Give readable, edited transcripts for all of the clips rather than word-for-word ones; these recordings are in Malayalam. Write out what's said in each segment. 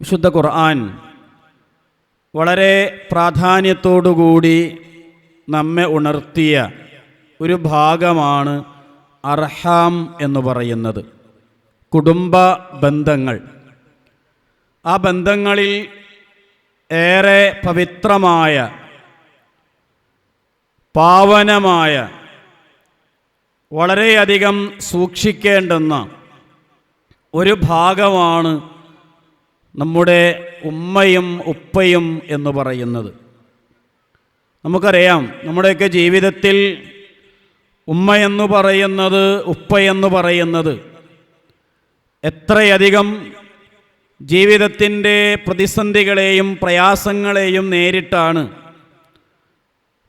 വിശുദ്ധ ഖുർആൻ വളരെ പ്രാധാന്യത്തോടുകൂടി നമ്മെ ഉണർത്തിയ ഒരു ഭാഗമാണ് അർഹാം എന്ന് പറയുന്നത്. കുടുംബ ബന്ധങ്ങൾ. ആ ബന്ധങ്ങളിൽ ഏറെ പവിത്രമായ, പാവനമായ, വളരെയധികം സൂക്ഷിക്കേണ്ടുന്ന ഒരു ഭാഗമാണ് നമ്മുടെ ഉമ്മയും ഉപ്പയും എന്ന് പറയുന്നത്. നമുക്കറിയാം, നമ്മുടെയൊക്കെ ജീവിതത്തിൽ ഉമ്മയെന്ന് പറയുന്നത്, ഉപ്പയെന്ന് പറയുന്നത് എത്രയധികം ജീവിതത്തിൻ്റെ പ്രതിസന്ധികളെയും പ്രയാസങ്ങളെയും നേരിട്ടാണ്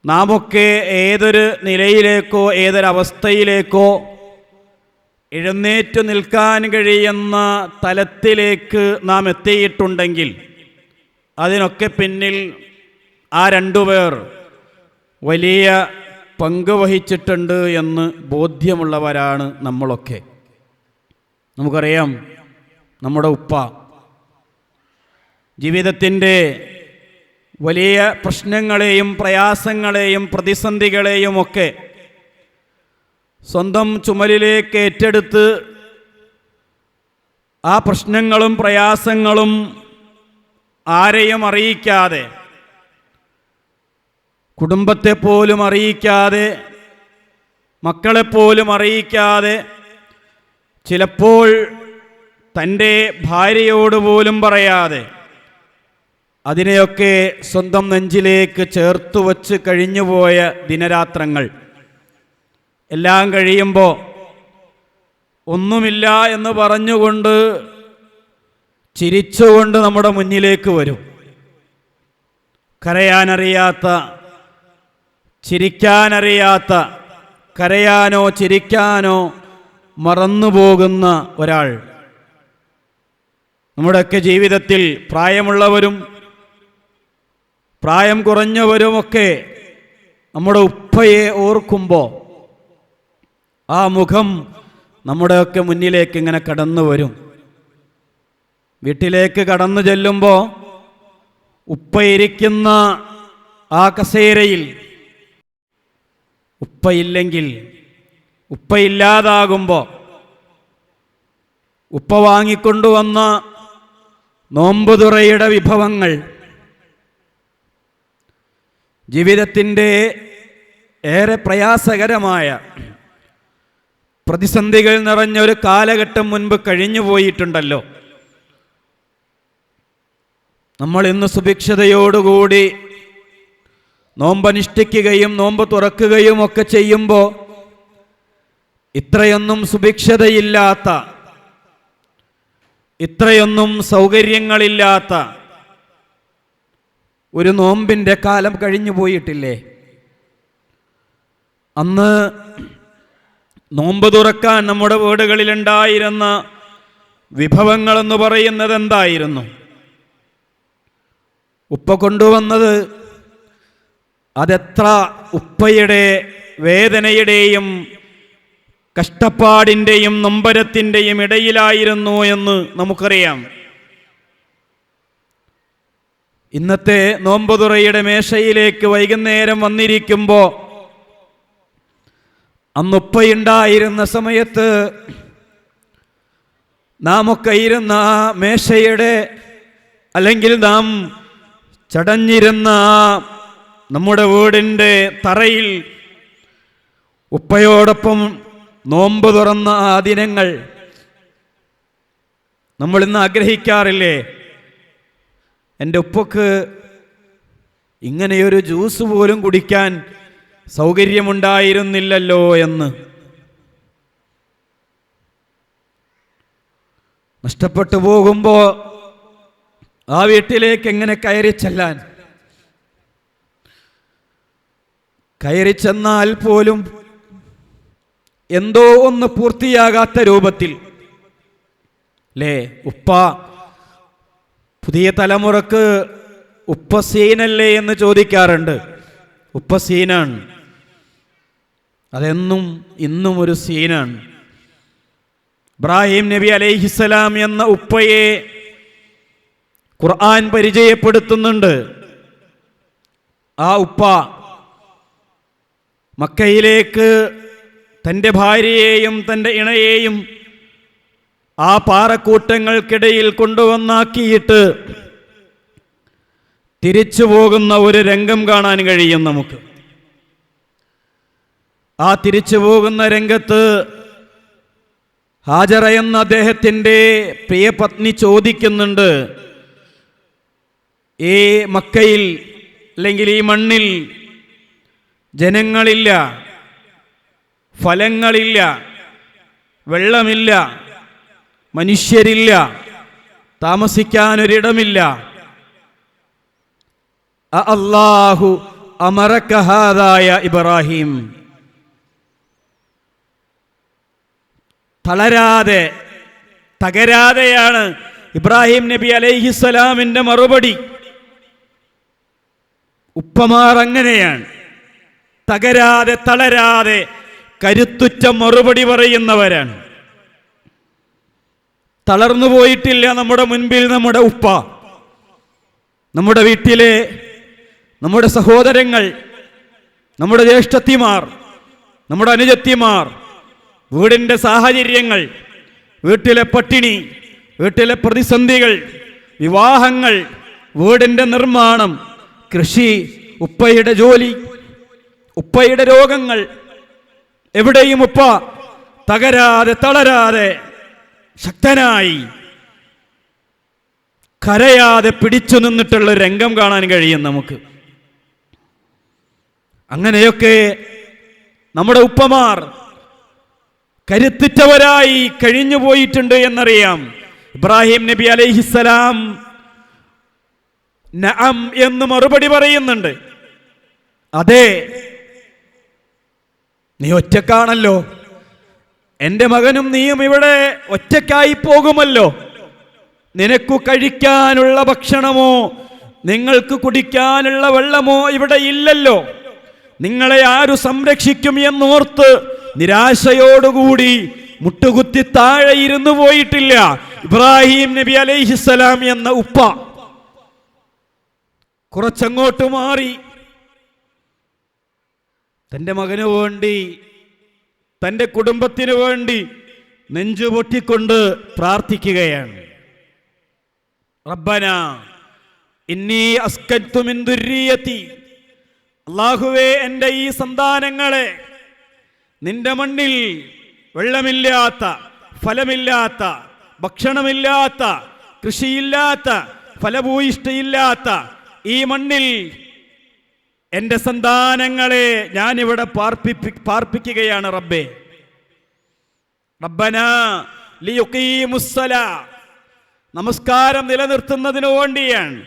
നാമൊക്കെ ഏതൊരു നിലയിലേക്കോ ഏതൊരവസ്ഥയിലേക്കോ എഴുന്നേറ്റു നിൽക്കാൻ കഴിയുന്ന തലത്തിലേക്ക് നാം എത്തിയിട്ടുണ്ടെങ്കിൽ അതിനൊക്കെ പിന്നിൽ ആ രണ്ടുപേർ വലിയ പങ്ക് വഹിച്ചിട്ടുണ്ട് എന്ന് ബോധ്യമുള്ളവരാണ് നമ്മളൊക്കെ. നമുക്കറിയാം, നമ്മുടെ ഉപ്പ ജീവിതത്തിൻ്റെ വലിയ പ്രശ്നങ്ങളെയും പ്രയാസങ്ങളെയും പ്രതിസന്ധികളെയും ഒക്കെ സ്വന്തം ചുമലിലേക്ക് ഏറ്റെടുത്ത് ആ പ്രശ്നങ്ങളും പ്രയാസങ്ങളും ആരെയും അറിയിക്കാതെ, കുടുംബത്തെപ്പോലും അറിയിക്കാതെ, മക്കളെപ്പോലും അറിയിക്കാതെ, ചിലപ്പോൾ തൻ്റെ ഭാര്യയോട് പോലും പറയാതെ അതിനെയൊക്കെ സ്വന്തം നെഞ്ചിലേക്ക് ചേർത്തു വച്ച് കഴിഞ്ഞുപോയ ദിനരാത്രങ്ങൾ എല്ലാം കഴിയുമ്പോൾ ഒന്നുമില്ല എന്ന് പറഞ്ഞുകൊണ്ട് ചിരിച്ചുകൊണ്ട് നമ്മുടെ മുന്നിലേക്ക് വരും. കരയാനറിയാത്ത, ചിരിക്കാനറിയാത്ത, കരയാനോ ചിരിക്കാനോ മറന്നുപോകുന്ന ഒരാൾ. നമ്മുടെയൊക്കെ ജീവിതത്തിൽ പ്രായമുള്ളവരും പ്രായം കുറഞ്ഞവരുമൊക്കെ നമ്മുടെ ഉപ്പയെ ഓർക്കുമ്പോൾ ആ മുഖം നമ്മുടെയൊക്കെ മുന്നിലേക്ക് ഇങ്ങനെ കടന്നു വരും. വീട്ടിലേക്ക് കടന്നു ചെല്ലുമ്പോൾ ഉപ്പയിരിക്കുന്ന ആ കസേരയിൽ ഉപ്പയില്ലെങ്കിൽ, ഉപ്പയില്ലാതാകുമ്പോൾ ഉപ്പ വാങ്ങിക്കൊണ്ടുവന്ന നോമ്പുതുറയുടെ വിഭവങ്ങൾ, ജീവിതത്തിൻ്റെ ഏറെ പ്രയാസകരമായ പ്രതിസന്ധികൾ നിറഞ്ഞൊരു കാലഘട്ടം മുൻപ് കഴിഞ്ഞു പോയിട്ടുണ്ടല്ലോ. നമ്മൾ ഇന്ന് സുഭിക്ഷതയോടുകൂടി നോമ്പനുഷ്ഠിക്കുകയും നോമ്പ് തുറക്കുകയും ഒക്കെ ചെയ്യുമ്പോൾ ഇത്രയൊന്നും സുഭിക്ഷതയില്ലാത്ത, ഇത്രയൊന്നും സൗകര്യങ്ങളില്ലാത്ത ഒരു നോമ്പിൻ്റെ കാലം കഴിഞ്ഞു പോയിട്ടില്ലേ? അന്ന് നോമ്പ് തുറക്കാൻ നമ്മുടെ വീടുകളിലുണ്ടായിരുന്ന വിഭവങ്ങളെന്ന് പറയുന്നത് എന്തായിരുന്നു? ഉപ്പ കൊണ്ടുവന്നത് അതെത്ര ഉപ്പയുടെ വേദനയുടെയും കഷ്ടപ്പാടിൻ്റെയും നൊമ്പരത്തിൻ്റെയും ഇടയിലായിരുന്നു എന്ന് നമുക്കറിയാം. ഇന്നത്തെ നോമ്പുതുറയുടെ മേശയിലേക്ക് വൈകുന്നേരം വന്നിരിക്കുമ്പോൾ അന്നുപ്പയുണ്ടായിരുന്ന സമയത്ത് നാം ഒക്കെ ഇരുന്ന ആ മേശയുടെ, അല്ലെങ്കിൽ നാം ചടഞ്ഞിരുന്ന നമ്മുടെ വീടിൻ്റെ തറയിൽ ഉപ്പയോടൊപ്പം നോമ്പ് തുറന്ന ആ ദിനങ്ങൾ നമ്മളിന്ന് ആഗ്രഹിക്കാറില്ലേ? എൻ്റെ ഉപ്പക്ക് ഇങ്ങനെയൊരു ജ്യൂസ് പോലും കുടിക്കാൻ സൗകര്യമുണ്ടായിരുന്നില്ലല്ലോ എന്ന്. നഷ്ടപ്പെട്ടു പോകുമ്പോൾ ആ വീട്ടിലേക്ക് എങ്ങനെ കയറി ചെല്ലാൻ? കയറി ചെന്നാൽ പോലും എന്തോ ഒന്ന് പൂർത്തിയാകാത്ത രൂപത്തിൽ അല്ലേ? ഉപ്പ പുതിയ തലമുറക്ക് ഉപ്പ സീനല്ലേ എന്ന് ചോദിക്കാറുണ്ട്. ഉപ്പ സീനാണ്, അതെന്നും ഇന്നും ഒരു സീനാണ്. ഇബ്രാഹിം നബി അലൈഹിസ്സലാം എന്ന ഉപ്പയെ ഖുർആൻ പരിചയപ്പെടുത്തുന്നുണ്ട്. ആ ഉപ്പ മക്കയിലേക്ക് തൻ്റെ ഭാര്യയെയും തൻ്റെ ഇണയെയും ആ പാറക്കൂട്ടങ്ങൾക്കിടയിൽ കൊണ്ടുവന്നാക്കിയിട്ട് തിരിച്ചു പോകുന്ന ഒരു രംഗം കാണാൻ കഴിയും നമുക്ക്. ആ തിരിച്ചു പോകുന്ന രംഗത്ത് ഹാജറ എന്ന അദ്ദേഹത്തിൻ്റെ പ്രിയ പത്നി ചോദിക്കുന്നുണ്ട്, ഈ മക്കയിൽ അല്ലെങ്കിൽ ഈ മണ്ണിൽ ജനങ്ങളില്ല, ഫലങ്ങളില്ല, വെള്ളമില്ല, മനുഷ്യരില്ല, താമസിക്കാനൊരിടമില്ല. അല്ലാഹു അമറക ഹാദായ ഇബ്രാഹിം. തളരാതെ തകരാതെയാണ് ഇബ്രാഹിം നബി അലൈഹിസ്സലാമിൻ്റെ മറുപടി. ഉപ്പമാർ അങ്ങനെയാണ്, തകരാതെ തളരാതെ കരുത്തുറ്റ മറുപടി പറയുന്നവരാണ്. തളർന്നു പോയിട്ടില്ല നമ്മുടെ മുൻപിൽ നമ്മുടെ ഉപ്പ. നമ്മുടെ വീട്ടിലെ നമ്മുടെ സഹോദരങ്ങൾ, നമ്മുടെ ജ്യേഷ്ഠത്തിമാർ, നമ്മുടെ അനുജത്തിമാർ, വീടിൻ്റെ സാഹചര്യങ്ങൾ, വീട്ടിലെ പട്ടിണി, വീട്ടിലെ പ്രതിസന്ധികൾ, വിവാഹങ്ങൾ, വീടിൻ്റെ നിർമ്മാണം, കൃഷി, ഉപ്പയുടെ ജോലി, ഉപ്പയുടെ രോഗങ്ങൾ, എവിടെയും ഉപ്പ തകരാതെ തളരാതെ ശക്തനായി കരയാതെ പിടിച്ചു നിന്നിട്ടുള്ള രംഗം കാണാൻ കഴിയും നമുക്ക്. അങ്ങനെയൊക്കെ നമ്മുടെ ഉപ്പമാർ കരുത്തുറ്റവരായി കഴിഞ്ഞു പോയിട്ടുണ്ട് എന്നറിയാം. ഇബ്രാഹിം നബി അലൈഹിസ്സലാം നഅം എന്ന് മറുപടി പറയുന്നുണ്ട്. അതെ, നീ ഒറ്റക്കാണല്ലോ, എൻ്റെ മകനും നീയും ഇവിടെ ഒറ്റക്കായി പോകുമല്ലോ. നിനക്കു കഴിക്കാനുള്ള ഭക്ഷണമോ നിങ്ങൾക്ക് കുടിക്കാനുള്ള വെള്ളമോ ഇവിടെ ഇല്ലല്ലോ. നിങ്ങളെ ആരു സംരക്ഷിക്കും എന്നോർത്ത് നിരാശയോടുകൂടി മുട്ടുകുത്തി താഴെ ഇരുന്നു പോയിട്ടില്ല ഇബ്രാഹിം നബി അലൈഹിസ്സലാം എന്ന ഉപ്പ. കുറച്ചങ്ങോട്ട് മാറി തൻ്റെ മകന് വേണ്ടി, തൻ്റെ കുടുംബത്തിന് വേണ്ടി നെഞ്ചു പൊട്ടിക്കൊണ്ട് പ്രാർത്ഥിക്കുകയാണ്. റബ്ബന ഇന്നി അസ്കൻതു മിൻ ദുർരിയതി. അല്ലാഹുവേ, എൻ്റെ ഈ സന്താനങ്ങളെ നിന്റെ മണ്ണിൽ വെള്ളമില്ലാത്ത, ഫലമില്ലാത്ത, ഭക്ഷണമില്ലാത്ത, കൃഷിയില്ലാത്ത, ഫലഭൂയിഷ്ഠയില്ലാത്ത ഈ മണ്ണിൽ എൻ്റെ സന്താനങ്ങളെ ഞാനിവിടെ പാർപ്പിക്കുകയാണ് റബ്ബേ. റബ്ബന ലിയുഖീമുസ്സലാ, നമസ്കാരം നിലനിർത്തുന്നതിന് വേണ്ടിയാണ്.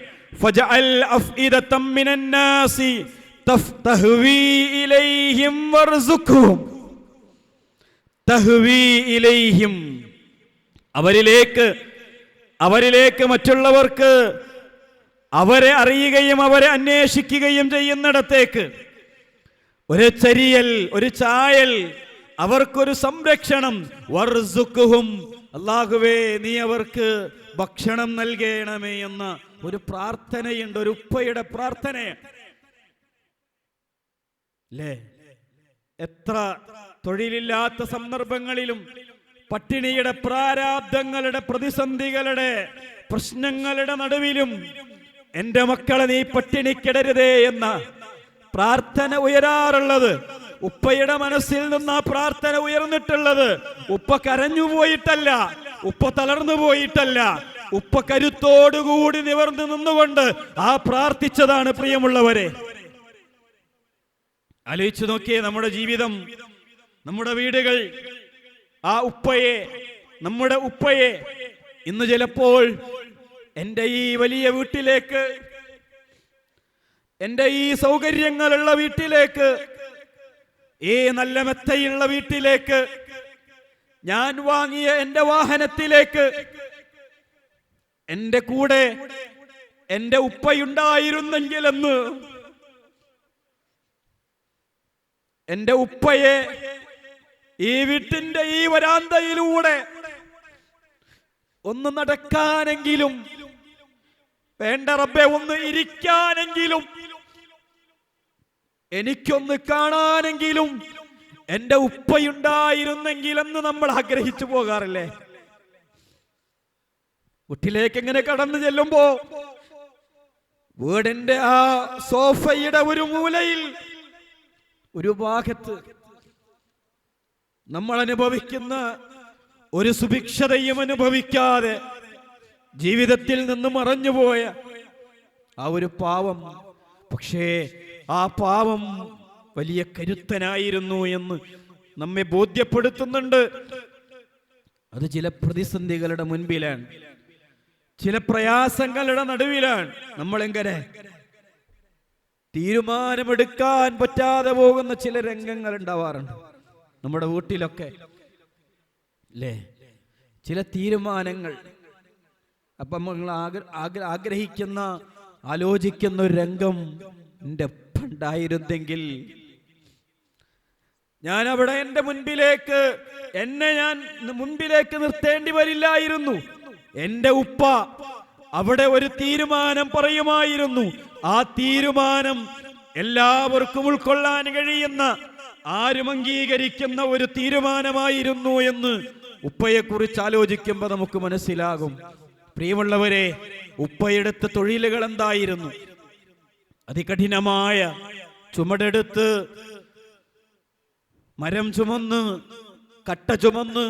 ഫജഅൽ അഫ്ഇദതം മിനന്നാസി തഹ്വി ഇലൈഹിം വർസുഖ്ഹും. തഹ്വി ഇലൈഹിം, അവരിലേക്ക് മറ്റുള്ളവർക്ക് അവരെ അറിയുകയും അവരെ അന്വേഷിക്കുകയും ചെയ്യുന്നിടത്തേക്ക് ഒരു ചരിയൽ, ഒരു ചായൽ, അവർക്കൊരു സംരക്ഷണം. വർസുഖ്ഹും, അല്ലാഹുവേ നീ അവർക്ക് ഭക്ഷണം നൽകണമേ എന്ന ഒരു പ്രാർത്ഥനയുണ്ട്, ഒരു ഉപ്പയുടെ പ്രാർത്ഥന. അല്ലേ? എത്ര തൊഴിലില്ലാത്ത സന്ദർഭങ്ങളിലും പട്ടിണിയുടെ പ്രാരാബ്ദങ്ങളുടെ, പ്രതിസന്ധികളുടെ, പ്രശ്നങ്ങളുടെ നടുവിലും എൻ്റെ മക്കളെ നീ പട്ടിണിക്കിടരുതേ എന്ന പ്രാർത്ഥന ഉയരാറുള്ളത്. ഉപ്പയുടെ മനസ്സിൽ നിന്ന് ആ പ്രാർത്ഥന ഉയർന്നിട്ടുള്ളത്. ഉപ്പ കരഞ്ഞു പോയിട്ടല്ല, ഉപ്പ തളർന്നു പോയിട്ടല്ല, ഉപ്പ കരുത്തോടുകൂടി നിവർന്നു നിന്നുകൊണ്ട് ആ പ്രാർത്ഥിച്ചതാണ്. പ്രിയമുള്ളവരെ, ആലോചിച്ചു നോക്കിയേ നമ്മുടെ ജീവിതം, നമ്മുടെ വീടുകൾ. ആ ഉപ്പയെ, നമ്മുടെ ഉപ്പയെ ഇന്ന് ചിലപ്പോൾ എൻ്റെ ഈ വലിയ വീട്ടിലേക്ക്, എൻ്റെ ഈ സൗകര്യങ്ങളുള്ള വീട്ടിലേക്ക്, ഈ നല്ല മെത്തയുള്ള വീട്ടിലേക്ക്, ഞാൻ വാങ്ങിയ എൻ്റെ വാഹനത്തിലേക്ക് എൻ്റെ കൂടെ എൻ്റെ ഉപ്പയുണ്ടായിരുന്നെങ്കിലെന്ന്, എൻ്റെ ഉപ്പയെ ഈ വീട്ടിന്റെ ഈ വരാന്തയിലൂടെ ഒന്ന് നടക്കാനെങ്കിലും വേണ്ട റബ്ബേ, ഒന്ന് ഇരിക്കാനെങ്കിലും, എനിക്കൊന്ന് കാണാനെങ്കിലും എന്റെ ഉപ്പയുണ്ടായിരുന്നെങ്കിലെന്ന് നമ്മൾ ആഗ്രഹിച്ചു പോകാറില്ലേ? വീട്ടിലേക്ക് എങ്ങനെ കടന്നു ചെല്ലുമ്പോ വീടിന്റെ ആ സോഫയുടെ ഒരു മൂലയിൽ, ഒരു ഭാഗത്ത് നമ്മൾ അനുഭവിക്കുന്ന ഒരു സുഭിക്ഷതയും അനുഭവിക്കാതെ ജീവിതത്തിൽ നിന്ന് മറഞ്ഞുപോയ ആ ഒരു പാവം, പക്ഷേ ആ പാവം വലിയ കരുത്തനായിരുന്നു എന്ന് നമ്മെ ബോധ്യപ്പെടുത്തുന്നുണ്ട്. അത് ചില പ്രതിസന്ധികളുടെ മുൻപിലാണ്, ചില പ്രയാസങ്ങളുടെ നടുവിലാണ് നമ്മളെങ്ങനെ തീരുമാനമെടുക്കാൻ പറ്റാതെ പോകുന്ന ചില രംഗങ്ങൾ ഉണ്ടാവാറുണ്ട് നമ്മുടെ വീട്ടിലൊക്കെ, അല്ലേ? ചില തീരുമാനങ്ങൾ അപ്പം നമ്മൾ ആഗ്രഹിക്കുന്ന, ആലോചിക്കുന്ന ഒരു രംഗം, എൻ്റെ ഉണ്ടായിരുന്നെങ്കിൽ ഞാൻ അവിടെ എന്നെ ഞാൻ മുൻപിലേക്ക് നിർത്തേണ്ടി വരില്ലായിരുന്നു. എന്റെ ഉപ്പ അവിടെ ഒരു തീരുമാനം പറയുമായിരുന്നു. ആ തീരുമാനം എല്ലാവർക്കും ഉൾക്കൊള്ളാൻ കഴിയുന്ന, ആരും അംഗീകരിക്കുന്ന ഒരു തീരുമാനമായിരുന്നു എന്ന് ഉപ്പയെക്കുറിച്ച് ആലോചിക്കുമ്പോൾ നമുക്ക് മനസ്സിലാകും. പ്രിയമുള്ളവരെ, ഉപ്പയെടുത്ത തൊഴിലുകൾ എന്തായിരുന്നു? അതികഠിനമായ ചുമടെടുത്ത് മരം ചുമന്ന്, കട്ട ചുമന്ന്,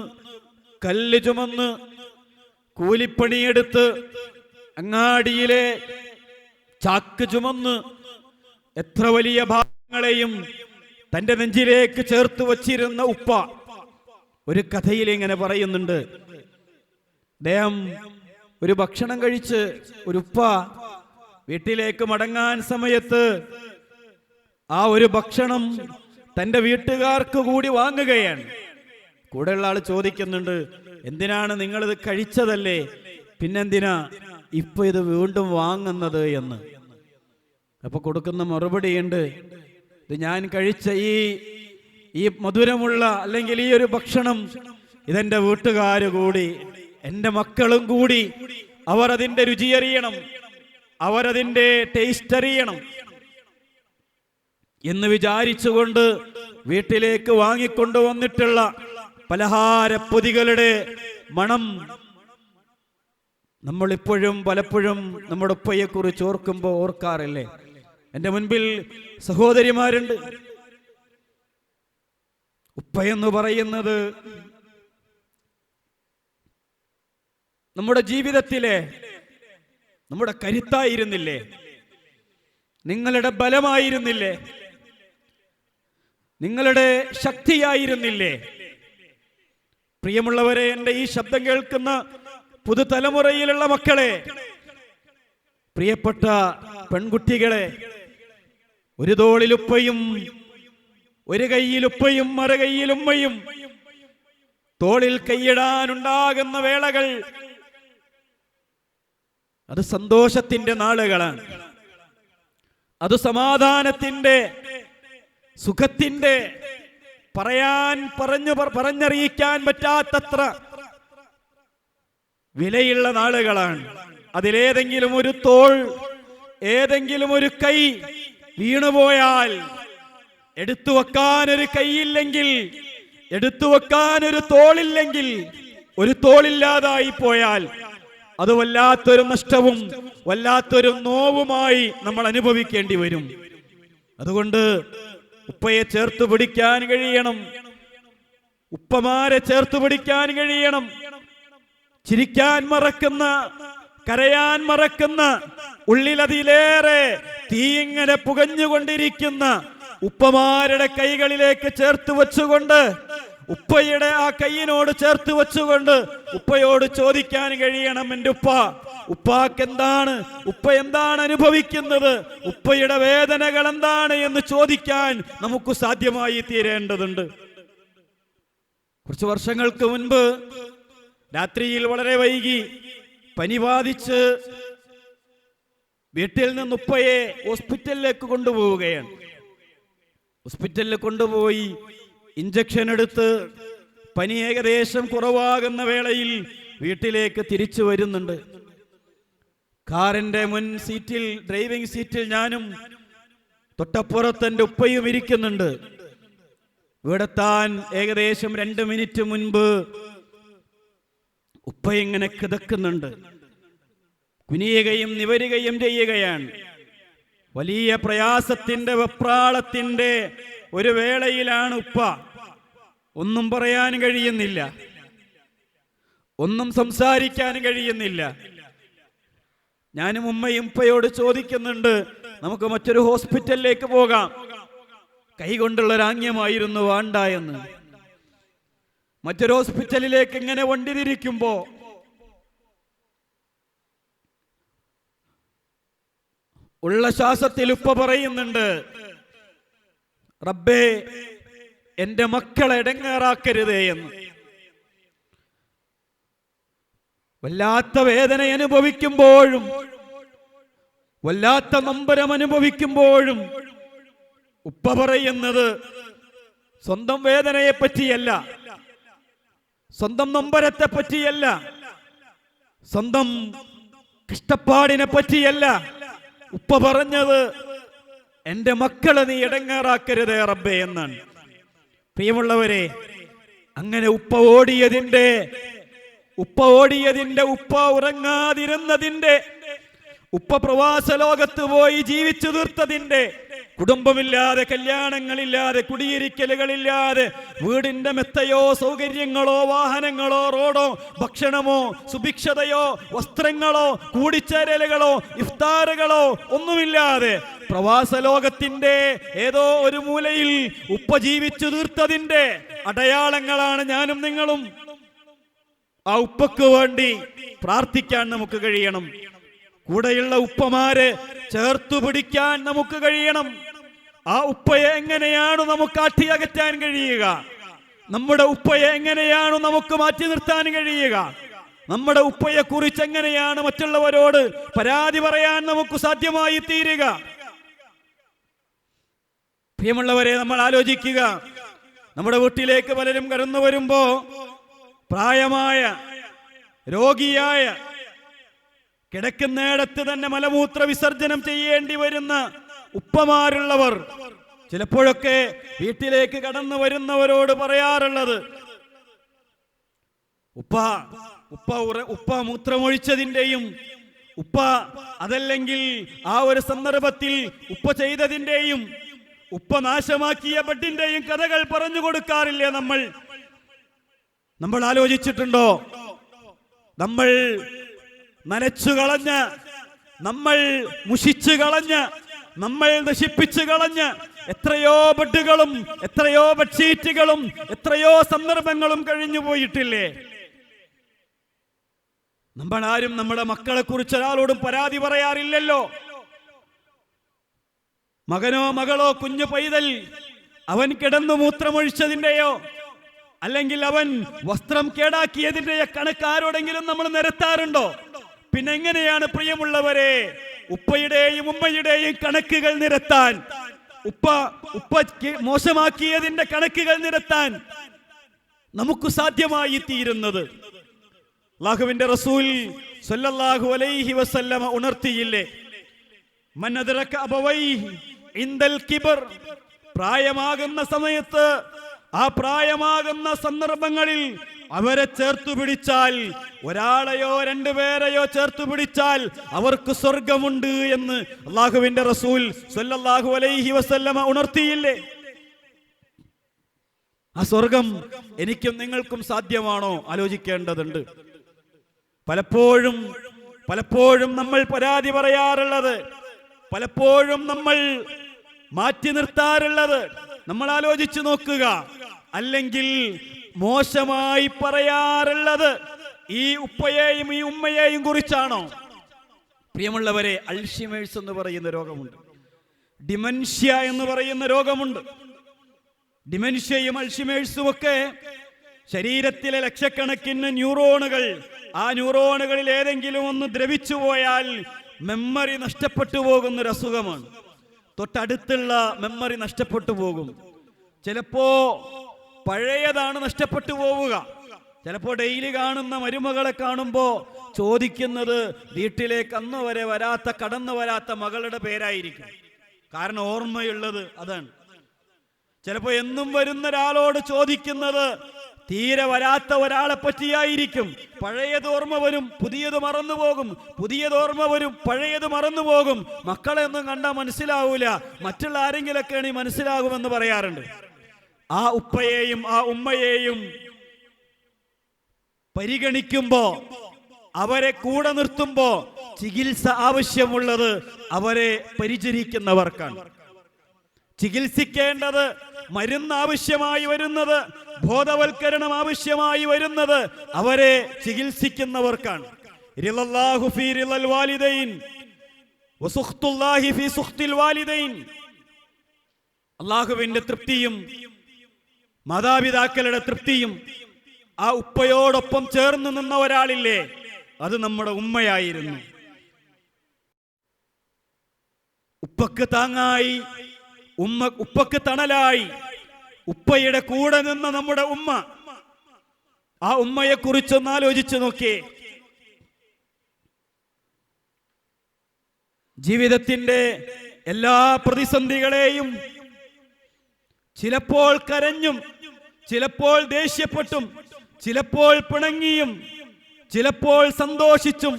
കല്ല് ചുമന്ന്, കൂലിപ്പണിയെടുത്ത്, അങ്ങാടിയിലെ ചാക്ക് ചുമന്ന്, എത്ര വലിയ ഭാഗങ്ങളെയും തന്റെ നെഞ്ചിലേക്ക് ചേർത്ത് വച്ചിരുന്ന ഉപ്പ ഒരു കഥയിൽ ഇങ്ങനെ പറയുന്നുണ്ട്. അദ്ദേഹം ഒരു ഭക്ഷണം കഴിച്ച് ഒരു ഉപ്പ വീട്ടിലേക്ക് മടങ്ങാൻ സമയത്ത് ആ ഒരു ഭക്ഷണം തന്റെ വീട്ടുകാർക്ക് കൂടി വാങ്ങുകയാണ്. കൂടെയുള്ള ആള് ചോദിക്കുന്നുണ്ട്, എന്തിനാണ് നിങ്ങളിത് കഴിച്ചതല്ലേ, പിന്നെന്തിനാ ഇപ്പൊ ഇത് വീണ്ടും വാങ്ങുന്നത് എന്ന്. അപ്പൊ കൊടുക്കുന്ന മറുപടിയുണ്ട്, ഇത് ഞാൻ കഴിച്ച ഈ മധുരമുള്ള, അല്ലെങ്കിൽ ഈ ഒരു ഭക്ഷണം, ഇതെന്റെ വീട്ടുകാര് കൂടി, എൻ്റെ മക്കളും കൂടി അവർ അതിന്റെ രുചിയറിയണം, അവരതിന്റെ ടേസ്റ്റ് അറിയണം എന്ന് വിചാരിച്ചുകൊണ്ട് വീട്ടിലേക്ക് വാങ്ങിക്കൊണ്ടുവന്നിട്ടുള്ള പലഹാരപ്പൊതികളുടെ മണം നമ്മളിപ്പോഴും പലപ്പോഴും നമ്മുടെ ഉപ്പയെ കുറിച്ച് ഓർക്കുമ്പോൾ ഓർക്കാറില്ലേ? എൻ്റെ മുൻപിൽ സഹോദരിമാരുണ്ട്. ഉപ്പയെന്ന് പറയുന്നത് നമ്മുടെ ജീവിതത്തിലെ നമ്മുടെ കരുത്തായിരുന്നില്ലേ? നിങ്ങളുടെ ബലമായിരുന്നില്ലേ? നിങ്ങളുടെ ശക്തിയായിരുന്നില്ലേ? പ്രിയമുള്ളവരെ, എൻ്റെ ഈ ശബ്ദം കേൾക്കുന്ന പുതുതലമുറയിലുള്ള മക്കളെ, പ്രിയപ്പെട്ട പെൺകുട്ടികളെ, ഒരു തോളിലുപ്പയും ഒരു കൈയിലുപ്പയും മറു കൈയിലുമ്മയും തോളിൽ കൈയിടാനുണ്ടാകുന്ന വേളകൾ അത് സന്തോഷത്തിന്റെ നാളുകളാണ്. അത് സമാധാനത്തിന്റെ, സുഖത്തിന്റെ, പറഞ്ഞറിയിക്കാൻ പറ്റാത്തത്ര വിലയുള്ള നാളുകളാണ്. അതിലേതെങ്കിലും ഒരു തോൾ, ഏതെങ്കിലും ഒരു കൈ വീണുപോയാൽ, എടുത്തു വെക്കാൻ ഒരു കൈയില്ലെങ്കിൽ, എടുത്തു വെക്കാൻ ഒരു തോളില്ലെങ്കിൽ, ഒരു തോളില്ലാതായി പോയാൽ അത് വല്ലാത്തൊരു നഷ്ടവും വല്ലാത്തൊരു നോവുമായി നമ്മൾ അനുഭവിക്കേണ്ടി വരും. അതുകൊണ്ട് ഉപ്പയെ ചേർത്ത് പിടിക്കാൻ കഴിയണം, ഉപ്പമാരെ ചേർത്ത് പിടിക്കാൻ കഴിയണം. ചിരിക്കാൻ മറക്കുന്ന, കരയാൻ മറക്കുന്ന, ഉള്ളിലതിലേറെ തീയിങ്ങനെ പുകഞ്ഞുകൊണ്ടിരിക്കുന്ന ഉപ്പമാരുടെ കൈകളിലേക്ക് ചേർത്ത് വെച്ചുകൊണ്ട്, ഉപ്പയുടെ ആ കൈയിനോട് ചേർത്ത് വെച്ചുകൊണ്ട് ഉപ്പയോട് ചോദിക്കാൻ കഴിയണം, എൻ്റെ ഉപ്പാക്ക് എന്താണ്, ഉപ്പ എന്താണ് അനുഭവിക്കുന്നത്, ഉപ്പയുടെ വേദനകൾ എന്താണ് എന്ന് ചോദിക്കാൻ നമുക്ക് സാധ്യമായി തീരേണ്ടതുണ്ട്. കുറച്ച് വർഷങ്ങൾക്ക് മുൻപ് രാത്രിയിൽ വളരെ വൈകി പനി ബാധിച്ച് വീട്ടിൽ നിന്ന് ഉപ്പയെ ഹോസ്പിറ്റലിലേക്ക് കൊണ്ടുപോവുകയാണ്. ഹോസ്പിറ്റലിൽ കൊണ്ടുപോയി ഇഞ്ചക്ഷൻ എടുത്ത് പനി ഏകദേശം കുറവാകുന്ന വേളയിൽ വീട്ടിലേക്ക് തിരിച്ചു വരുന്നുണ്ട്. കാറിന്റെ മുൻ സീറ്റിൽ, ഡ്രൈവിംഗ് സീറ്റിൽ ഞാനും തൊട്ടപ്പുറത്ത് എൻ്റെ ഉപ്പയും ഇരിക്കുന്നുണ്ട്. ഇവിടെത്താൻ ഏകദേശം 2 മിനിറ്റ് മുൻപ് ഉപ്പ ഇങ്ങനെ കിതക്കുന്നുണ്ട്. കുനിയുകയും നിവരുകയും ചെയ്യുകയാണ്. വലിയ പ്രയാസത്തിന്റെ, വെപ്രാളത്തിന്റെ ഒരു വേളയിലാണ് ഉപ്പ. ഒന്നും പറയാൻ കഴിയുന്നില്ല, ഒന്നും സംസാരിക്കാൻ കഴിയുന്നില്ല. ഞാനും ഉമ്മയും ഉപ്പയോട് ചോദിക്കുന്നുണ്ട്, നമുക്ക് മറ്റൊരു ഹോസ്പിറ്റലിലേക്ക് പോകാം. കൈകൊണ്ടുള്ളൊരാംഗ്യമായിരുന്നു വേണ്ട എന്ന്. മറ്റൊരു ഹോസ്പിറ്റലിലേക്ക് ഇങ്ങനെ വണ്ടി തിരിക്കുമ്പോ ഉള്ള ശ്വാസത്തിൽ ഉപ്പ പറയുന്നുണ്ട്, റബ്ബേ എന്റെ മക്കളെ ഇടങ്ങേറാക്കരുതേ എന്ന്. വല്ലാത്ത വേദന അനുഭവിക്കുമ്പോഴും, വല്ലാത്ത നൊമ്പരം അനുഭവിക്കുമ്പോഴും ഉപ്പ പറയുന്നത് സ്വന്തം വേദനയെ പറ്റിയല്ല, സ്വന്തം നൊമ്പരത്തെ പറ്റിയല്ല, സ്വന്തം കഷ്ടപ്പാടിനെ പറ്റിയല്ല. ഉപ്പ പറഞ്ഞത് എന്റെ മക്കളെ നീ ഇടങ്ങേറാക്കരുതേ റബ്ബേ എന്നാണ്. പ്രിയമുള്ളവരെ, അങ്ങനെ ഉപ്പ ഓടിയതിന്റെ, ഉപ്പ ഉറങ്ങാതിരുന്നതിന്റെ, ഉപ്പ പ്രവാസ ലോകത്ത് പോയി ജീവിച്ചു തീർത്തതിന്റെ, കുടുംബമില്ലാതെ, കല്യാണങ്ങളില്ലാതെ, കുടിയിരിക്കലുകളില്ലാതെ, വീടിന്റെ മെത്തയോ സൗകര്യങ്ങളോ വാഹനങ്ങളോ റോഡോ ഭക്ഷണമോ സുഭിക്ഷതയോ വസ്ത്രങ്ങളോ കൂടിച്ചേരലുകളോ ഇഫ്താറുകളോ ഒന്നുമില്ലാതെ പ്രവാസ ലോകത്തിന്റെ ഏതോ ഒരു മൂലയിൽ ഉപ്പ ജീവിച്ചു തീർത്തതിന്റെ അടയാളങ്ങളാണ് ഞാനും നിങ്ങളും. ആ ഉപ്പക്ക് വേണ്ടി പ്രാർത്ഥിക്കാൻ നമുക്ക് കഴിയണം. കൂടെയുള്ള ഉപ്പമാരെ ചേർത്തു പിടിക്കാൻ നമുക്ക് കഴിയണം. ആ ഉപ്പയെ എങ്ങനെയാണ് നമുക്ക് അകറ്റാൻ കഴിയുക? നമ്മുടെ ഉപ്പയെ എങ്ങനെയാണ് നമുക്ക് മാറ്റി നിർത്താൻ കഴിയുക? നമ്മുടെ ഉപ്പയെ കുറിച്ച് എങ്ങനെയാണ് മറ്റുള്ളവരോട് പരാതി പറയാൻ നമുക്ക് സാധ്യമായി തീരുക? പ്രിയമുള്ളവരെ, നമ്മൾ ആലോചിക്കുക. നമ്മുടെ വീട്ടിലേക്ക് പലരും കടന്നു വരുമ്പോ പ്രായമായ, രോഗിയായ, കിടക്കുന്നിടത്ത് തന്നെ മലമൂത്ര വിസർജനം ചെയ്യേണ്ടി വരുന്ന ഉപ്പമാരുള്ളവർ ചിലപ്പോഴൊക്കെ വീട്ടിലേക്ക് കടന്നു വരുന്നവരോട് പറയാറുള്ളത്, ഉപ്പ മൂത്രമൊഴിച്ചതിന്റെയും ഉപ്പ അതല്ലെങ്കിൽ ആ ഒരു സന്ദർഭത്തിൽ ഉപ്പ ചെയ്തതിന്റെയും ഉപ്പ നാശമാക്കിയ ബെഡിന്റെയും കഥകൾ പറഞ്ഞു കൊടുക്കാറില്ലേ നമ്മൾ ആലോചിച്ചിട്ടുണ്ടോ? നമ്മൾ നനച്ചു കളഞ്ഞ്, നമ്മൾ മുഷിച്ചു കളഞ്ഞ്, നമ്മൾ നശിപ്പിച്ചു കളഞ്ഞ് എത്രയോ ബെഡുകളും എത്രയോ ബെഡ്ഷീറ്റുകളും എത്രയോ സന്ദർഭങ്ങളും കഴിഞ്ഞു പോയിട്ടില്ലേ? നമ്മൾ ആരും നമ്മുടെ മക്കളെ കുറിച്ച് ഒരാളോടും പരാതി പറയാറില്ലല്ലോ. മകനോ മകളോ കുഞ്ഞു പൈതൽ അവൻ കിടന്നു മൂത്രമൊഴിച്ചതിന്റെയോ അല്ലെങ്കിൽ അവൻ വസ്ത്രം കേടാക്കിയതിന്റെയോ കണക്ക് ആരോടെങ്കിലും നമ്മൾ നിരത്താറുണ്ടോ? പിന്നെ എങ്ങനെയാണ് പ്രിയമുള്ളവരെ ഉപ്പയുടെയും ഉമ്മയുടെയും കണക്കുകൾ നിരത്താൻ, ഉപ്പ മോശമാക്കിയതിന്റെ കണക്കുകൾ നിരത്താൻ നമുക്ക് സാധ്യമായി തീരുന്നത്? അല്ലാഹുവിന്റെ റസൂൽ സല്ലല്ലാഹു അലൈഹി വസല്ലമ ഉണർത്തിയില്ലേ, മൻ അദ്റക അബവൈഹി ഇൻദൽ കിബർ, പ്രായമാകുന്ന സമയത്ത്, ആ പ്രായമാകുന്ന സന്ദർഭങ്ങളിൽ അവരെ ചേർത്തു പിടിച്ചാൽ, ഒരാളെയോ രണ്ടുപേരെയോ ചേർത്തു പിടിച്ചാൽ അവർക്ക് സ്വർഗമുണ്ട് എന്ന് അല്ലാഹുവിന്റെ റസൂൽ സല്ലല്ലാഹു അലൈഹി വസല്ലമ ഉണർത്തിയില്ലേ? ആ സ്വർഗം എനിക്കും നിങ്ങൾക്കും സാധ്യമാണോ? ആലോചിക്കേണ്ടതുണ്ട്. പലപ്പോഴും നമ്മൾ പരാതി പറയാറുള്ളത്, പലപ്പോഴും നമ്മൾ മാറ്റി നിർത്താറുള്ളത് നമ്മൾ ആലോചിച്ചു നോക്കുക. അല്ലെങ്കിൽ മോശമായി പറയാറുള്ളത് ഈ ഉപ്പയെയും ഈ ഉമ്മയെയും കുറിച്ചാണോ? പ്രിയമുള്ളവരെ, അൾഷിമേഴ്സ് എന്ന് പറയുന്ന രോഗമുണ്ട്, ഡിമെൻഷ്യ എന്ന് പറയുന്ന രോഗമുണ്ട്. ഡിമെൻഷ്യയും അൾഷിമേഴ്സും ഒക്കെ ശരീരത്തിലെ ലക്ഷക്കണക്കിന് ന്യൂറോണുകൾ, ആ ന്യൂറോണുകളിൽ ഏതെങ്കിലും ഒന്ന് ദ്രവിച്ചു പോയാൽ മെമ്മറി നഷ്ടപ്പെട്ടു പോകുന്നൊരു അസുഖമാണ്. തൊട്ടടുത്തുള്ള മെമ്മറി നഷ്ടപ്പെട്ടു പോകും. ചിലപ്പോ പഴയതാണ് നഷ്ടപ്പെട്ടു പോവുക. ചിലപ്പോൾ ഡെയിലി കാണുന്ന മരുമകളെ കാണുമ്പോൾ ചോദിക്കുന്നത് വീട്ടിലേക്ക് അന്ന് വരെ കടന്നു വരാത്ത മകളുടെ പേരായിരിക്കും. കാരണം ഓർമ്മയുള്ളത് അതാണ്. ചിലപ്പോൾ എന്നും വരുന്ന ഒരാളോട് ചോദിക്കുന്നത് തീരെ വരാത്ത ഒരാളെ പറ്റിയായിരിക്കും. പഴയത് ഓർമ്മ വരും, പുതിയത് മറന്നുപോകും, പുതിയത് ഓർമ്മ വരും, പഴയത് മറന്നുപോകും. മക്കളെ ഒന്നും കണ്ടാൽ മനസ്സിലാവൂല, മറ്റുള്ള ആരെങ്കിലൊക്കെയാണ് മനസ്സിലാകുമെന്ന് പറയാറുണ്ട്. ആ ഉപ്പയെയും ആ ഉമ്മയെയും പരിഗണിക്കുമ്പോ, അവരെ കൂടെ നിർത്തുമ്പോ ചികിത്സ ആവശ്യമുള്ളത് അവരെ പരിചരിക്കുന്നവർക്കാണ്. ചികിത്സിക്കേണ്ടത്, മരുന്ന് ആവശ്യമായി വരുന്നത്, ബോധവൽക്കരണം ആവശ്യമായി വരുന്നത് അവരെ ചികിത്സിക്കുന്നവർക്കാണ്. റിളല്ലാഹു ഫീ റിളൽ വാലിദൈൻ വസുഖ്തുല്ലാഹി ഫീ സുഖ്തിൽ വാലിദൈൻ. അല്ലാഹുവിന്റെ തൃപ്തിയും മാതാപിതാക്കളുടെ തൃപ്തിയും ആ ഉപ്പയോടൊപ്പം ചേർന്ന് നിന്ന ഒരാളില്ലേ, അത് നമ്മുടെ ഉമ്മയായിരുന്നു. ഉപ്പക്ക് താങ്ങായി, ഉപ്പക്ക് തണലായി ഉപ്പയുടെ കൂടെ നിന്ന നമ്മുടെ ഉമ്മ. ആ ഉമ്മയെ കുറിച്ചൊന്ന് ആലോചിച്ചു നോക്കിയേ. ജീവിതത്തിന്റെ എല്ലാ പ്രതിസന്ധികളെയും ചിലപ്പോൾ കരഞ്ഞും, ചിലപ്പോൾ ദേഷ്യപ്പെട്ടും, ചിലപ്പോൾ പിണങ്ങിയും, ചിലപ്പോൾ സന്തോഷിച്ചും,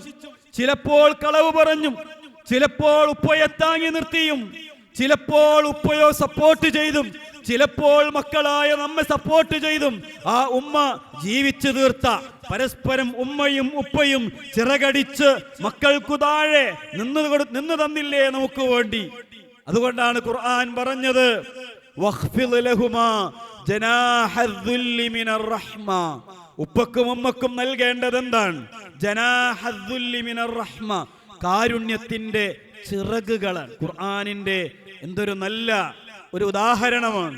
ചിലപ്പോൾ കളവ് പറഞ്ഞും, ചിലപ്പോൾ ഉപ്പയെ താങ്ങി നിർത്തിയും, ചിലപ്പോൾ ഉപ്പയോ സപ്പോർട്ട് ചെയ്തും, ചിലപ്പോൾ മക്കളായ നമ്മെ സപ്പോർട്ട് ചെയ്തും ആ ഉമ്മ ജീവിച്ചു തീർത്ത, പരസ്പരം ഉമ്മയും ഉപ്പയും ചിറകടിച്ച് മക്കൾക്കു താഴെ നിന്ന് തന്നില്ലേ നമുക്ക് വേണ്ടി. അതുകൊണ്ടാണ് ഖുർആൻ പറഞ്ഞത്, വഖ്ഫിദ് ലഹുമാ ജനാഹദ്ദുല്ലി മിനർ റഹ്മ. ഉപ്പക്കും ഉമ്മക്കും നൽകേണ്ടത് എന്താണ്? ജനാഹദ്ദുല്ലി മിനർ റഹ്മ, കാരുണ്യത്തിന്റെ ചിറകുകളാണ്. ഖുർആനിന്റെ എന്തൊരു നല്ല ഒരു ഉദാഹരണമാണ്.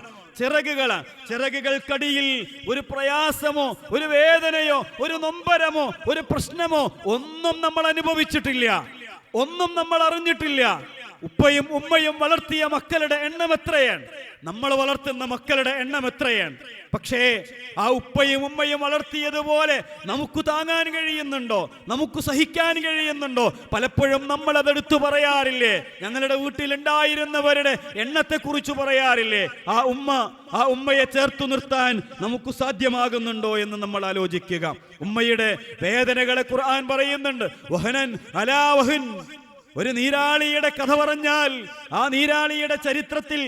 ചിറകുകൾക്കടിയിൽ ഒരു പ്രയാസമോ ഒരു വേദനയോ ഒരു നൊമ്പരമോ ഒരു പ്രശ്നമോ ഒന്നും നമ്മൾ അനുഭവിച്ചിട്ടില്ല, ഒന്നും നമ്മൾ അറിഞ്ഞിട്ടില്ല. ഉപ്പയും ഉമ്മയും വളർത്തിയ മക്കളുടെ എണ്ണം എത്രയാണ്? നമ്മൾ വളർത്തുന്ന മക്കളുടെ എണ്ണം എത്രയാണ്? പക്ഷേ ആ ഉപ്പയും ഉമ്മയും വളർത്തിയതുപോലെ നമുക്ക് താങ്ങാൻ കഴിയുന്നുണ്ടോ? നമുക്ക് സഹിക്കാൻ കഴിയുന്നുണ്ടോ? പലപ്പോഴും നമ്മൾ അതെടുത്തു പറയാറില്ലേ? ഞങ്ങളുടെ വീട്ടിലുണ്ടായിരുന്നവരുടെ എണ്ണത്തെ കുറിച്ച് പറയാറില്ലേ? ആ ഉമ്മയെ ചേർത്തു നിർത്താൻ നമുക്ക് സാധ്യമാകുന്നുണ്ടോ എന്ന് നമ്മൾ ആലോചിക്കുക. ഉമ്മയുടെ വേദനകളെ ഖുർആൻ പറയുന്നുണ്ട്. വഹനൻ അലാ വഹൻ. ഒരു നീരാളിയുടെ കഥ പറഞ്ഞാൽ, ആ നീരാളിയുടെ ചരിത്രത്തിൽ,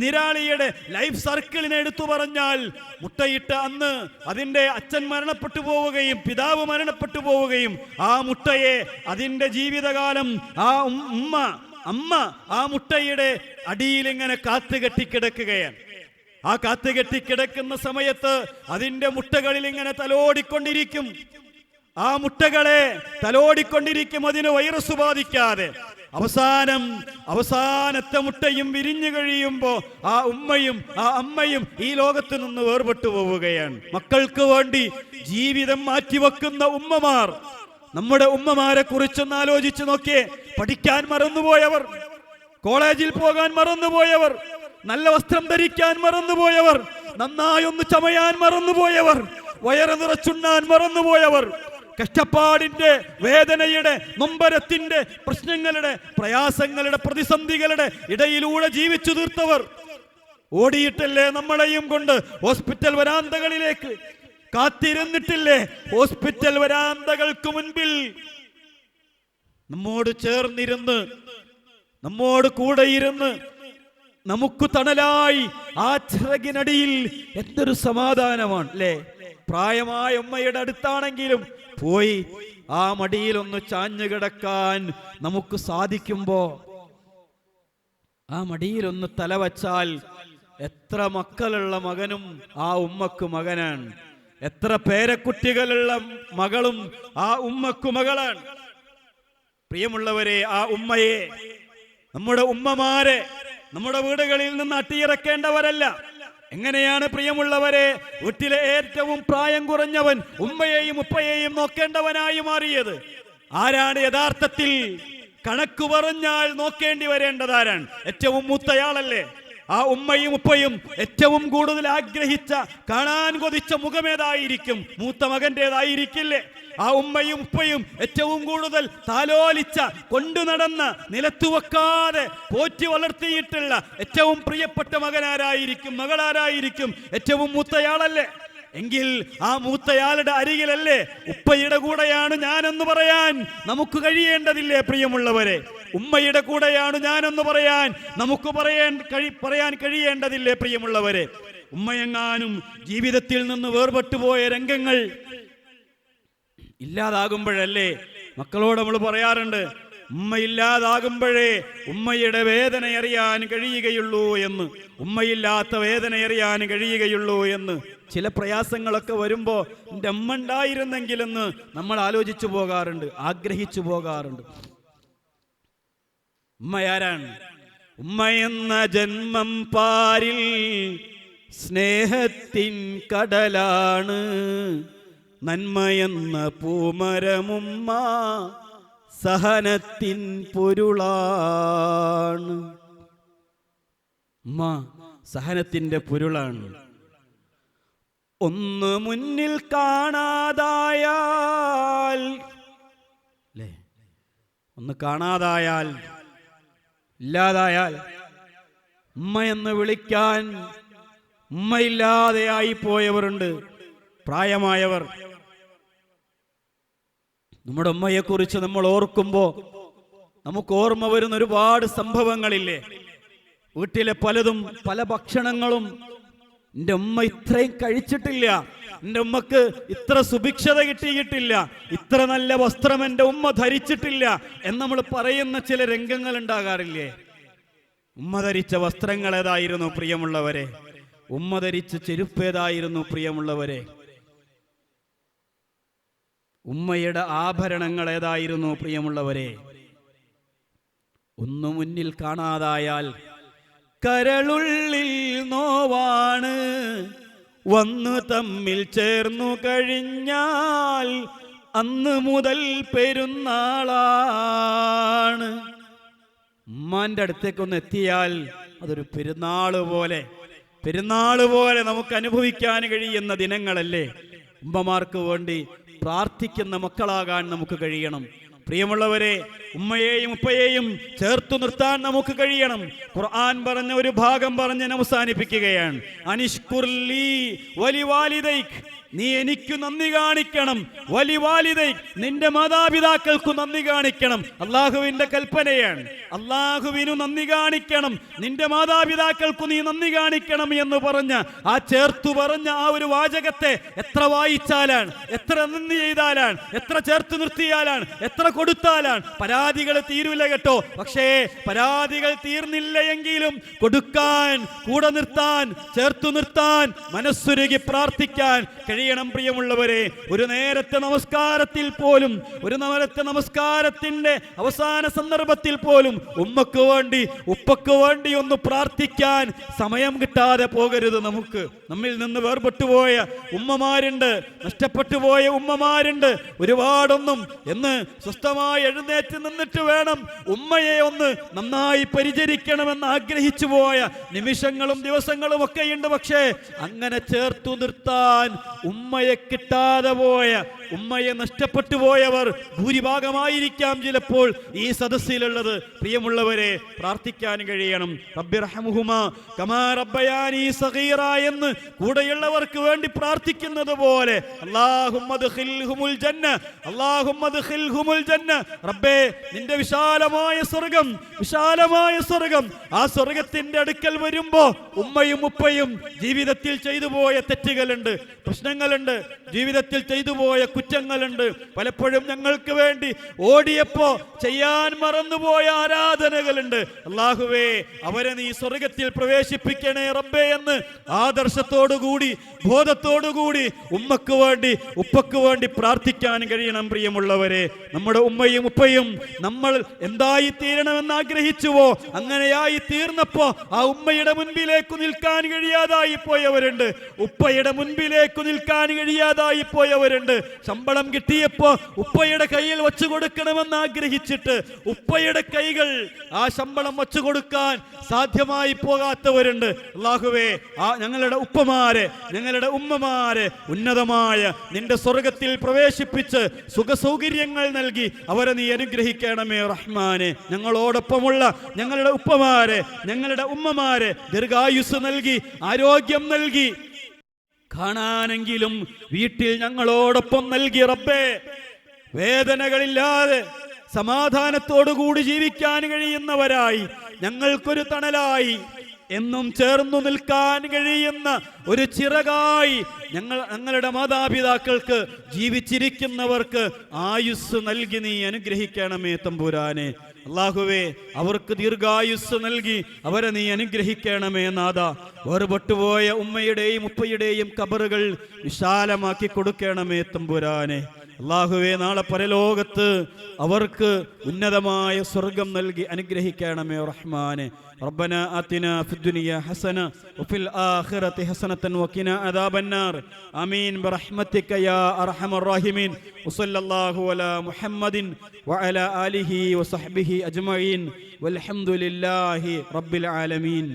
നീരാളിയുടെ ലൈഫ് സർക്കിളിനെ എടുത്തു പറഞ്ഞാൽ, മുട്ടയിട്ട അന്ന് അതിൻ്റെ അച്ഛൻ മരണപ്പെട്ടു പോവുകയും പിതാവ് മരണപ്പെട്ടു പോവുകയും ആ മുട്ടയെ അതിൻ്റെ ജീവിതകാലം അമ്മ ആ മുട്ടയുടെ അടിയിൽ ഇങ്ങനെ കാത്തുകെട്ടിക്കിടക്കുകയാണ്. ആ കാത്തുകെട്ടിക്കിടക്കുന്ന സമയത്ത് അതിൻ്റെ മുട്ടകളിൽ ഇങ്ങനെ തലോടിക്കൊണ്ടിരിക്കും. ആ മുട്ടകളെ തലോടിക്കൊണ്ടിരിക്കും, അതിന് വൈറസ് ബാധിക്കാതെ. അവസാനത്തെ മുട്ടയും വിരിഞ്ഞു കഴിയുമ്പോ ആ ഉമ്മയും ആ അമ്മയും ഈ ലോകത്ത് നിന്ന് വേർപെട്ടു പോവുകയാണ്. മക്കൾക്ക് വേണ്ടി ജീവിതം മാറ്റിവെക്കുന്ന ഉമ്മമാർ. നമ്മുടെ ഉമ്മമാരെ കുറിച്ചൊന്ന് ആലോചിച്ച് നോക്കിയേ. പഠിക്കാൻ മറന്നുപോയവർ, കോളേജിൽ പോകാൻ മറന്നുപോയവർ, നല്ല വസ്ത്രം ധരിക്കാൻ മറന്നുപോയവർ, നന്നായി ഒന്ന് ചമയാൻ മറന്നുപോയവർ, വയറ് നിറച്ചുണ്ണാൻ മറന്നുപോയവർ, കഷ്ടപ്പാടിന്റെ വേദനയുടെ നൊമ്പരത്തിന്റെ പ്രശ്നങ്ങളുടെ പ്രയാസങ്ങളുടെ പ്രതിസന്ധികളുടെ ഇടയിലൂടെ ജീവിച്ചു തീർത്തവർ. ഓടിയിട്ടല്ലേ നമ്മളെയും കൊണ്ട് ഹോസ്പിറ്റൽ വരാന്തകളിലേക്ക്? കാത്തിരുന്നിട്ടില്ലേ ഹോസ്പിറ്റൽ വരാന്തകൾക്ക് മുൻപിൽ? നമ്മോട് ചേർന്നിരുന്ന്, നമ്മോട് കൂടെയിരുന്ന്, നമുക്ക് തണലായി ആ ചിറകിനടിയിൽ എന്തൊരു സമാധാനമാണ് അല്ലേ? പ്രായമായ ഉമ്മയുടെ അടുത്താണെങ്കിലും പോയി ആ മടിയിലൊന്ന് ചാഞ്ഞു കിടക്കാൻ നമുക്ക് സാധിക്കുമ്പോ, ആ മടിയിലൊന്ന് തലവച്ചാൽ എത്ര മക്കളുള്ള മകനും ആ ഉമ്മക്ക് മകനാണ്. എത്ര പേരക്കുട്ടികളുള്ള മകളും ആ ഉമ്മക്ക് മകളാണ്. പ്രിയമുള്ളവരെ, ആ ഉമ്മയെ, നമ്മുടെ ഉമ്മമാരെ നമ്മുടെ വീടുകളിൽ നിന്ന് അട്ടിയിറക്കേണ്ടവരല്ല. എങ്ങനെയാണ് പ്രിയമുള്ളവരെ വീട്ടിലെ ഏറ്റവും പ്രായം കുറഞ്ഞവൻ ഉമ്മയെയും ഉപ്പയെയും നോക്കേണ്ടവനായി മാറിയത്? ആരാണ് യഥാർത്ഥത്തിൽ കണക്ക് പറഞ്ഞാൽ നോക്കേണ്ടി വരേണ്ടതാരാണ്? ഏറ്റവും മൂത്തയാളല്ലേ? ആ ഉമ്മയും ഉപ്പയും ഏറ്റവും കൂടുതൽ ആഗ്രഹിച്ച, കാണാൻ കൊതിച്ച മുഖമേതായിരിക്കും? മൂത്ത മകന്റേതായിരിക്കില്ലേ? ആ ഉമ്മയും ഉപ്പയും ഏറ്റവും കൂടുതൽ താലോലിച്ച, കൊണ്ടു നടന്ന, നിലത്തുവെക്കാതെ പോറ്റി വളർത്തിയിട്ടുള്ള ഏറ്റവും പ്രിയപ്പെട്ട മകനാരായിരിക്കും? മകളാരായിരിക്കും? ഏറ്റവും മൂത്തയാളല്ലേ? എങ്കിൽ ആ മൂത്തയാളുടെ അരികിലല്ലേ, ഉപ്പയുടെ കൂടെയാണ് ഞാനെന്ന് പറയാൻ നമുക്ക് കഴിയേണ്ടതില്ലേ പ്രിയമുള്ളവരെ? ഉമ്മയുടെ കൂടെയാണ് ഞാനെന്ന് പറയാൻ നമുക്ക് പറയാൻ കഴിയേണ്ടതില്ലേ പ്രിയമുള്ളവരെ? ഉമ്മയെങ്ങാനും ജീവിതത്തിൽ നിന്ന് വേർപെട്ടുപോയ രംഗങ്ങൾ ഇല്ലാതാകുമ്പോഴല്ലേ മക്കളോട് നമ്മൾ പറയാറുണ്ട്, ഉമ്മയില്ലാതാകുമ്പോഴേ ഉമ്മയുടെ വേദന അറിയാൻ കഴിയുകയുള്ളൂ എന്ന്. ഉമ്മയില്ലാത്ത വേദന അറിയാൻ കഴിയുകയുള്ളൂ എന്ന്. ചില പ്രയാസങ്ങളൊക്കെ വരുമ്പോ എൻ്റെ അമ്മ ഉണ്ടായിരുന്നെങ്കിലെന്ന് നമ്മൾ ആലോചിച്ചു പോകാറുണ്ട്, ആഗ്രഹിച്ചു പോകാറുണ്ട്. ഉമ്മയാരാണ്? ഉമ്മയെന്ന ജന്മം പാരിൽ സ്നേഹത്തിൻ കടലാണ്, നന്മയെന്ന പൂമരമുമ്മ സഹനത്തിൻ പൊരുളാണ്. ഉമ്മ സഹനത്തിന്റെ പൊരുളാണ്. ഒന്ന് മുന്നിൽ കാണാതായാൽ, അല്ലേ, ഒന്ന് കാണാതായാൽ, ഇല്ലാതായാൽ, ഉമ്മയെന്ന് വിളിക്കാൻ ഉമ്മയില്ലാതെയായി പോയവരുണ്ട്, പ്രായമായവർ. നമ്മുടെ ഉമ്മയെക്കുറിച്ച് നമ്മൾ ഓർക്കുമ്പോൾ നമുക്ക് ഓർമ്മ വരുന്ന ഒരുപാട് സംഭവങ്ങളില്ലേ? വീട്ടിലെ പലതും, പല ഭക്ഷണങ്ങളും എൻ്റെ ഉമ്മ ഇത്രയും കഴിച്ചിട്ടില്ല, എൻ്റെ ഉമ്മക്ക് ഇത്ര സുഭിക്ഷത കിട്ടിയിട്ടില്ല, ഇത്ര നല്ല വസ്ത്രം എൻ്റെ ഉമ്മ ധരിച്ചിട്ടില്ല എന്ന് നമ്മൾ പറയുന്ന ചില രംഗങ്ങൾ ഉണ്ടാകാറില്ലേ? ഉമ്മ ധരിച്ച വസ്ത്രങ്ങൾ ഏതായിരുന്നു പ്രിയമുള്ളവരെ? ഉമ്മ ധരിച്ച ചെരുപ്പ് ഏതായിരുന്നു പ്രിയമുള്ളവരെ? ഉമ്മയുടെ ആഭരണങ്ങൾ ഏതായിരുന്നു പ്രിയമുള്ളവരെ? ഒന്ന് മുന്നിൽ കാണാതായാൽ കരളുള്ളിൽ നോവാണ്, വന്നു തമ്മിൽ ചേർന്നു കഴിഞ്ഞാൽ അന്ന് മുതൽ പെരുന്നാളാണ്. ഉമ്മാന്റെ അടുത്തേക്കൊന്ന് എത്തിയാൽ അതൊരു പെരുന്നാള് പോലെ നമുക്ക് അനുഭവിക്കാൻ കഴിയുന്ന ദിനങ്ങളല്ലേ? ഉമ്മമാർക്ക് വേണ്ടി പ്രാർത്ഥിക്കുന്ന മക്കളാകാൻ നമുക്ക് കഴിയണം പ്രിയമുള്ളവരെ. ഉമ്മയെയും ഉപ്പയെയും ചേർത്തു നിർത്താൻ നമുക്ക് കഴിയണം. ഖുർആൻ പറഞ്ഞ ഒരു ഭാഗം പറഞ്ഞ് അവസാനിപ്പിക്കുകയാണ്. അനിഷ്കുർലി വലിവാലിദൈക്, നീ എനിക്ക് നന്ദി കാണിക്കണം. വലിവാലിദൈക്, നിന്റെ മാതാപിതാക്കൾക്കു നന്ദി കാണിക്കണം. അള്ളാഹുവിന്റെ കൽപ്പനയാണ്. അള്ളാഹുവിനു നന്ദി കാണിക്കണം, നിന്റെ മാതാപിതാക്കൾക്കു നീ നന്ദി കാണിക്കണം എന്ന് പറഞ്ഞ ആ ചേർത്തു പറഞ്ഞ ആ ഒരു വാചകത്തെ എത്ര വായിച്ചാലാണ്, എത്ര നന്ദി ചെയ്താലാണ്, എത്ര ചേർത്ത് നിർത്തിയാലാണ്, എത്ര കൊടുത്താലാണ്? പരാതികൾ തീരൂല കേട്ടോ. പക്ഷേ പരാതികൾ തീർന്നില്ല എങ്കിലും കൊടുക്കാൻ, കൂടെ നിർത്താൻ, ചേർത്തു നിർത്താൻ, മനസ്സുരുകി പ്രാർത്ഥിക്കാൻ കഴിയണം പ്രിയമുള്ളവരെ. ഒരു നേരത്തെ നമസ്കാരത്തിൽ പോലും, ഒരു നേരത്തെ നമസ്കാരത്തിന്റെ അവസാന സന്ദർഭത്തിൽ പോലും ഉമ്മക്ക് വേണ്ടി, ഉപ്പക്ക് വേണ്ടി ഒന്ന് പ്രാർത്ഥിക്കാൻ സമയം കിട്ടാതെ പോകരുത്. നമുക്ക് നമ്മിൽ നിന്ന് വേർപെട്ടുപോയ ഉമ്മമാരുണ്ട്, നഷ്ടപ്പെട്ടു പോയ ഉമ്മമാരുണ്ട് ഒരുപാടൊന്നും. എന്ന് സ്വസ്ഥമായി എഴുന്നേറ്റ് നിന്നിട്ട് വേണം ഉമ്മയെ ഒന്ന് നന്നായി പരിചരിക്കണമെന്ന് ആഗ്രഹിച്ചു പോയ നിമിഷങ്ങളും ദിവസങ്ങളും ഒക്കെയുണ്ട്. പക്ഷേ അങ്ങനെ ചേർത്തു നിർത്താൻ ഉമ്മയെ കിട്ടാതെ പോയ, ഉമ്മയെ നഷ്ടപ്പെട്ടു പോയവർ ഭൂരിഭാഗമായിരിക്കാം ചിലപ്പോൾ ഈ സദസ്സിലുള്ളത്. പ്രിയമുള്ളവരെ, പ്രാർത്ഥിക്കാൻ കഴിയണം. റബ്ബിർഹംഹുമാ കമാ റബ്ബയാനി സഗീറ എന്ന് കൂടെയുള്ളവർക്ക് വേണ്ടി പ്രാർത്ഥിക്കുന്നത് പോലെ അല്ലാഹുമ്മ അദ്ഖിൽഹുമുൽ ജന്ന, അല്ലാഹുമ്മ അദ്ഖിൽഹുമുൽ ജന്ന. റബ്ബേ, നിന്റെ വിശാലമായ സ്വർഗ്ഗം, വിശാലമായ സ്വർഗ്ഗം, ആ സ്വർഗ്ഗത്തിന്റെ അടുക്കൽ വരുമ്പോ ഉമ്മയും ഉപ്പയും ജീവിതത്തിൽ ചെയ്തു പോയ തെറ്റുകളുണ്ട്, പ്രശ്നങ്ങളുണ്ട്, ജീവിതത്തിൽ ചെയ്തു പോയ കുറ്റങ്ങളുണ്ട്. പലപ്പോഴും ഞങ്ങൾക്ക് വേണ്ടി ഓടിയപ്പോ ചെയ്യാൻ മറന്നുപോയ ആരാധനകളുണ്ട്. അല്ലാഹുവേ, അവരെ നീ സ്വർഗ്ഗത്തിൽ പ്രവേശിപ്പിക്കണേ റബ്ബേ എന്ന് ആദർശത്തോടുകൂടി, ബോധത്തോടുകൂടി ഉമ്മക്ക് വേണ്ടി, ഉപ്പക്ക് വേണ്ടി പ്രാർത്ഥിക്കാൻ കഴിയണം. പ്രിയമുള്ളവരെ, നമ്മുടെ ഉമ്മയും ഉപ്പയും നമ്മൾ എന്തായി തീരണമെന്ന് ആഗ്രഹിച്ചുവോ അങ്ങനെയായി തീർന്നപ്പോ ആ ഉമ്മയുടെ മുൻപിലേക്ക് നിൽക്കാൻ കഴിയാതായി പോയവരുണ്ട്, ഉപ്പയുടെ മുൻപിലേക്ക് നിൽക്കാൻ കഴിയാതായി പോയവരുണ്ട്. ശമ്പളം കിട്ടിയപ്പോ ഉപ്പയുടെ കയ്യിൽ വെച്ചു കൊടുക്കണമെന്ന് ആഗ്രഹിച്ചിട്ട് ഉപ്പയുടെ കൈകൾ ആ ശമ്പളം വെച്ചു കൊടുക്കാൻ സാധ്യമായി പോകാത്തവരുണ്ട്. അല്ലാഹുവേ, ആ ഞങ്ങളുടെ ഉപ്പമാരെ, ഞങ്ങളുടെ ഉമ്മമാരെ ഉന്നതമായ നിന്റെ സ്വർഗത്തിൽ പ്രവേശിപ്പിച്ച് സുഖസൗകര്യങ്ങൾ നൽകി അവരെ നീ അനുഗ്രഹിക്കണമേ റഹ്മാനെ. ഞങ്ങളോടൊപ്പമുള്ള ഞങ്ങളുടെ ഉപ്പമാരെ, ഞങ്ങളുടെ ഉമ്മമാരെ ദീർഘായുസ് നൽകി ആരോഗ്യം നൽകി കാണാനെങ്കിലും വീട്ടിൽ ഞങ്ങളോടൊപ്പം നൽകി റബ്ബേ. വേദനകളില്ലാതെ സമാധാനത്തോടുകൂടി ജീവിക്കാൻ കഴിയുന്നവരായി, ഞങ്ങൾക്കൊരു തണലായി, എന്നും ചേർന്നു നിൽക്കാൻ കഴിയുന്ന ഒരു ചിറകായി ഞങ്ങളുടെ മാതാപിതാക്കൾക്ക്, ജീവിച്ചിരിക്കുന്നവർക്ക് ആയുസ് നൽകി നീ അനുഗ്രഹിക്കണമേ തമ്പുരാനെ. അല്ലാഹുവേ, അവർക്ക് ദീർഘായുസ് നൽകി അവരെ നീ അനുഗ്രഹിക്കണമേ നാഥ. വേർപെട്ടുപോയ ഉമ്മയുടെയും ഉപ്പയുടെയും ഖബറുകൾ വിശാലമാക്കി കൊടുക്കണമേ തമ്പുരാനെ. അല്ലാഹുവേ, നാളെ പരലോകത്ത് അവർക്ക് ഉന്നതമായ സ്വർഗം നൽകി അനുഗ്രഹിക്കണമേ റഹ്മാനെ. ربنا آتنا في الدنيا حسنة وفي الآخرة حسنة وقنا عذاب النار آمين برحمتك يا أرحم الراحمين. وصلى الله على محمد وعلى آله وصحبه أجمعين والحمد لله رب العالمين.